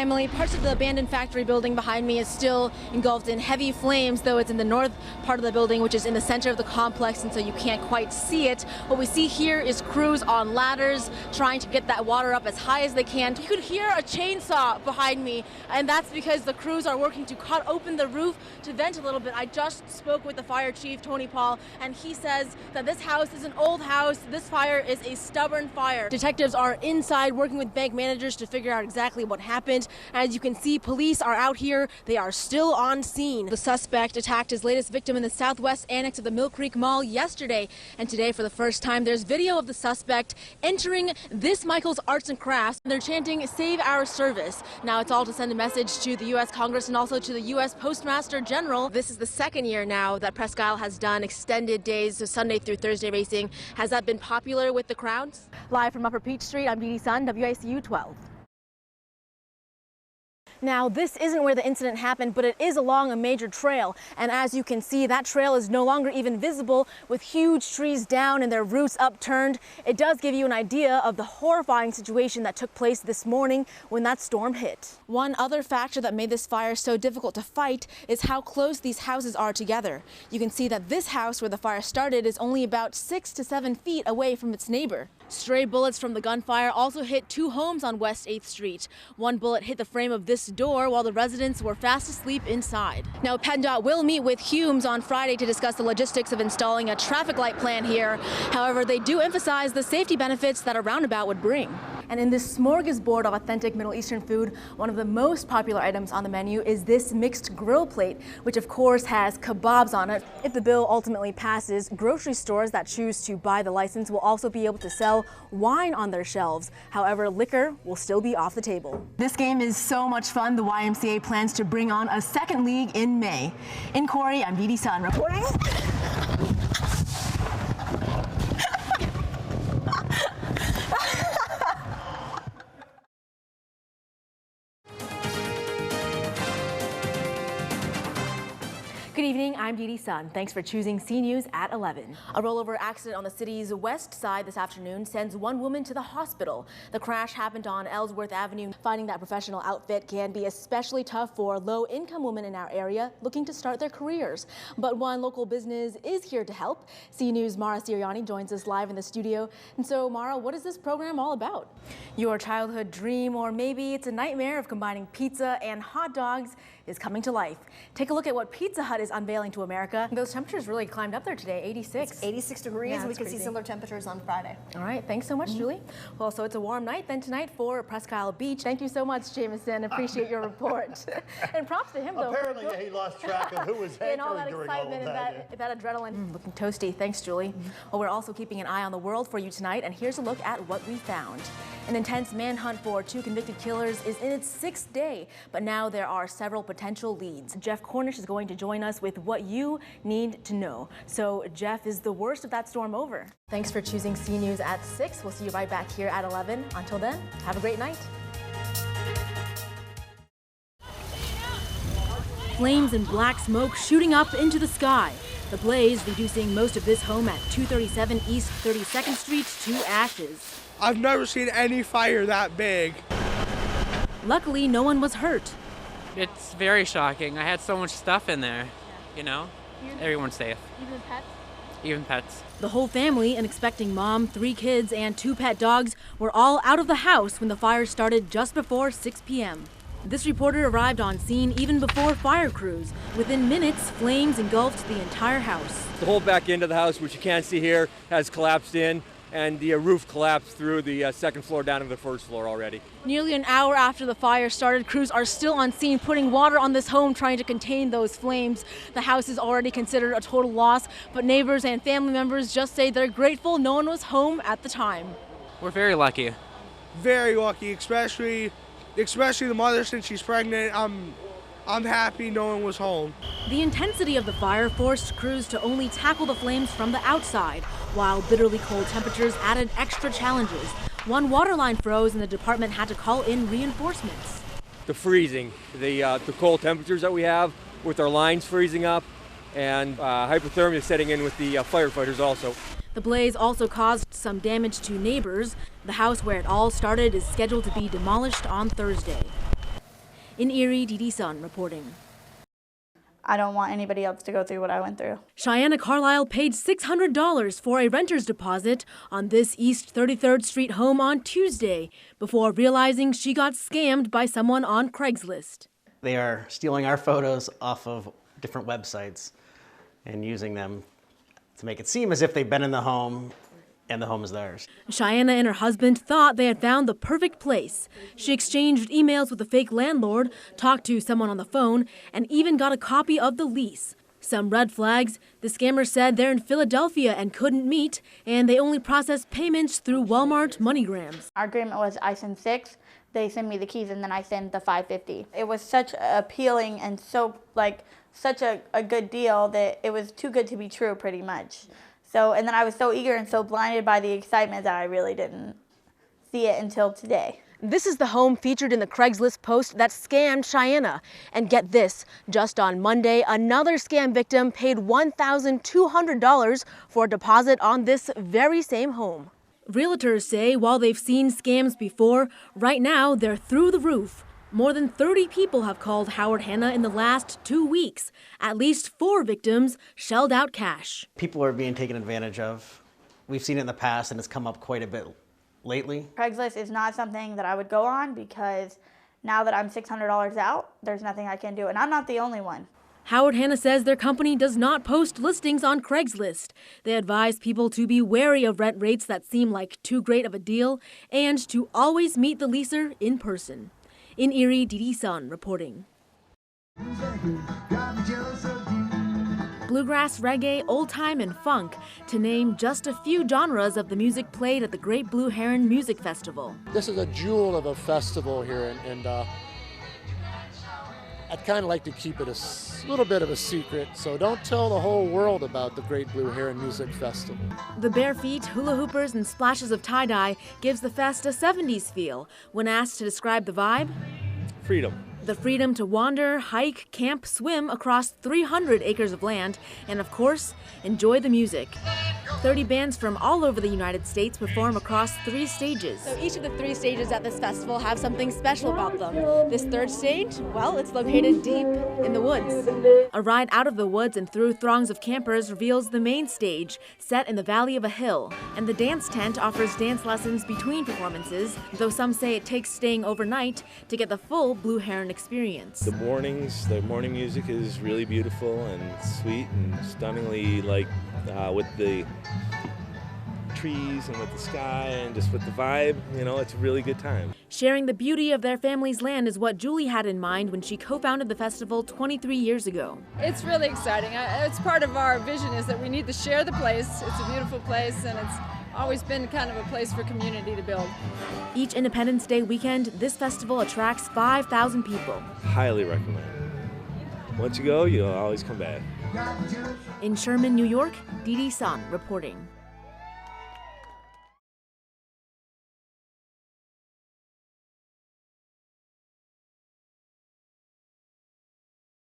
Emily. Parts of the abandoned factory building behind me is still engulfed in heavy flames, though it's in the north part of the building, which is in the center of the complex, and so you can't quite see it. What we see here is crews on ladders trying to get that water up as high as they can. You could hear a chainsaw behind me, and that's because the crews are working to cut open the roof to vent a little bit. I just spoke with the fire chief, Tony Paul, and he says that this house is an old house. This fire is a stubborn fire. Detectives are inside working with bank managers to figure out exactly what happened. As you can see, police are out here. They are still on scene. The suspect attacked his latest victim in the southwest annex of the Mill Creek Mall yesterday, and today for the first time there's video of the suspect entering this Michael's Arts and Crafts. They're chanting "Save Our Service." Now it's all to send a message to the U.S. Congress and also to the U.S. Postmaster General. This is the second year now that Presque Isle has done extended days, so Sunday through Thursday racing. Has that been popular with the crowds? Live from Upper Peach Street, I'm Deedee Sun, WICU 12. Now, this isn't where the incident happened, but it is along a major trail. And as you can see, that trail is no longer even visible with huge trees down and their roots upturned. It does give you an idea of the horrifying situation that took place this morning when that storm hit. One other factor that made this fire so difficult to fight is how close these houses are together. You can see that this house where the fire started is only about 6 to 7 feet away from its neighbor. Stray bullets from the gunfire also hit 2 homes on West 8th Street. One bullet hit the frame of this door while the residents were fast asleep inside. Now, PennDOT will meet with Humes on Friday to discuss the logistics of installing a traffic light plan here. However, they do emphasize the safety benefits that a roundabout would bring. And in this smorgasbord of authentic Middle Eastern food, one of the most popular items on the menu is this mixed grill plate, which of course has kebabs on it. If the bill ultimately passes, grocery stores that choose to buy the license will also be able to sell wine on their shelves. However, liquor will still be off the table. This game is so much fun. The YMCA plans to bring on a second league in May. In Corey, I'm Deedee Sun reporting. Good evening, I'm Deedee Sun. Thanks for choosing C News at 11. A rollover accident on the city's west side this afternoon sends one woman to the hospital. The crash happened on Ellsworth Avenue. Finding that professional outfit can be especially tough for low-income women in our area looking to start their careers. But one local business is here to help. C News' Mara Siriani joins us live in the studio. And so, Mara, what is this program all about? Your childhood dream, or maybe it's a nightmare of combining pizza and hot dogs, is coming to life. Take a look at what Pizza Hut is unveiling to America. Those temperatures really climbed up there today, 86. It's 86 degrees, yeah, and we can crazy. see similar temperatures on Friday. All right, thanks so much, Julie. Well, so it's a warm night then tonight for Presque Isle Beach. Thank you so much, Jameson. Appreciate your report. And props to him, though. Apparently, he lost track of who was and all that during excitement all of and that adrenaline. Looking toasty. Thanks, Julie. Well, we're also keeping an eye on the world for you tonight, and here's a look at what we found. An intense manhunt for 2 convicted killers is in its 6th day, but now there are several potential leads. Jeff Cornish is going to join us with what you need to know. So, Jeff, is the worst of that storm over? Thanks for choosing C News at 6. We'll see you right back here at 11. Until then, have a great night. Flames and black smoke shooting up into the sky. The blaze reducing most of this home at 237 East 32nd Street to ashes. I've never seen any fire that big. Luckily, no one was hurt. It's very shocking. I had so much stuff in there, you know. Everyone's safe. Even pets? Even pets. The whole family, an expecting mom, 3 kids, and 2 pet dogs, were all out of the house when the fire started just before 6 p.m. This reporter arrived on scene even before fire crews. Within minutes, flames engulfed the entire house. The whole back end of the house, which you can't see here, has collapsed in, and the roof collapsed through the 2nd floor down to the 1st floor already. Nearly an hour after the fire started, crews are still on scene putting water on this home, trying to contain those flames. The house is already considered a total loss, but neighbors and family members just say they're grateful no one was home at the time. We're very lucky. Very lucky, especially the mother, since she's pregnant. I'm happy no one was home. The intensity of the fire forced crews to only tackle the flames from the outside, while bitterly cold temperatures added extra challenges. One water line froze and the department had to call in reinforcements. The freezing, the cold temperatures that we have with our lines freezing up, and hypothermia setting in with the firefighters also. The blaze also caused some damage to neighbors. The house where it all started is scheduled to be demolished on Thursday. In Erie, Deedee Sun reporting. I don't want anybody else to go through what I went through. Cheyenne Carlisle paid $600 for a renter's deposit on this East 33rd Street home on Tuesday before realizing she got scammed by someone on Craigslist. They are stealing our photos off of different websites and using them to make it seem as if they've been in the home and the home is theirs. Cheyenne and her husband thought they had found the perfect place. She exchanged emails with the fake landlord, talked to someone on the phone, and even got a copy of the lease. Some red flags: the scammer said they're in Philadelphia and couldn't meet, and they only process payments through Walmart MoneyGrams. Our agreement was I send $6, they send me the keys, and then I send the $550. It was such appealing and so such a good deal that it was too good to be true, pretty much. So, and then I was so eager and so blinded by the excitement that I really didn't see it until today. This is the home featured in the Craigslist post that scammed Cheyenne. And get this, just on Monday, another scam victim paid $1,200 for a deposit on this very same home. Realtors say while they've seen scams before, right now they're through the roof. More than 30 people have called Howard Hanna in the last 2 weeks. At least 4 victims shelled out cash. People are being taken advantage of. We've seen it in the past and it's come up quite a bit lately. Craigslist is not something that I would go on because now that I'm $600 out, there's nothing I can do, and I'm not the only one. Howard Hanna says their company does not post listings on Craigslist. They advise people to be wary of rent rates that seem like too great of a deal and to always meet the leaser in person. In Erie, Deedee Sun reporting. Bluegrass, reggae, old time, and funk, to name just a few genres of the music played at the Great Blue Heron Music Festival. This is a jewel of a festival here, and I'd kind of like to keep it a little bit of a secret, so don't tell the whole world about the Great Blue Heron Music Festival. The bare feet, hula hoopers, and splashes of tie-dye gives the fest a 70s feel. When asked to describe the vibe, Freedom. the freedom to wander, hike, camp, swim across 300 acres of land, and of course, enjoy the music. 30 bands from all over the United States perform across 3 stages. So each of the 3 stages at this festival have something special about them. This 3rd stage, well, it's located deep in the woods. A ride out of the woods and through throngs of campers reveals the main stage, set in the valley of a hill. And the dance tent offers dance lessons between performances, though some say it takes staying overnight to get the full Blue Heron experience. The morning music is really beautiful and sweet and stunningly with the trees and with the sky and just with the vibe, it's a really good time. Sharing the beauty of their family's land is what Julie had in mind when she co-founded the festival 23 years ago. It's really exciting. It's part of our vision is that we need to share the place. It's a beautiful place and it's always been kind of a place for community to build. Each Independence Day weekend, this festival attracts 5,000 people. Highly recommend. Once you go, you'll always come back. In Sherman, New York, Deedee Sun reporting.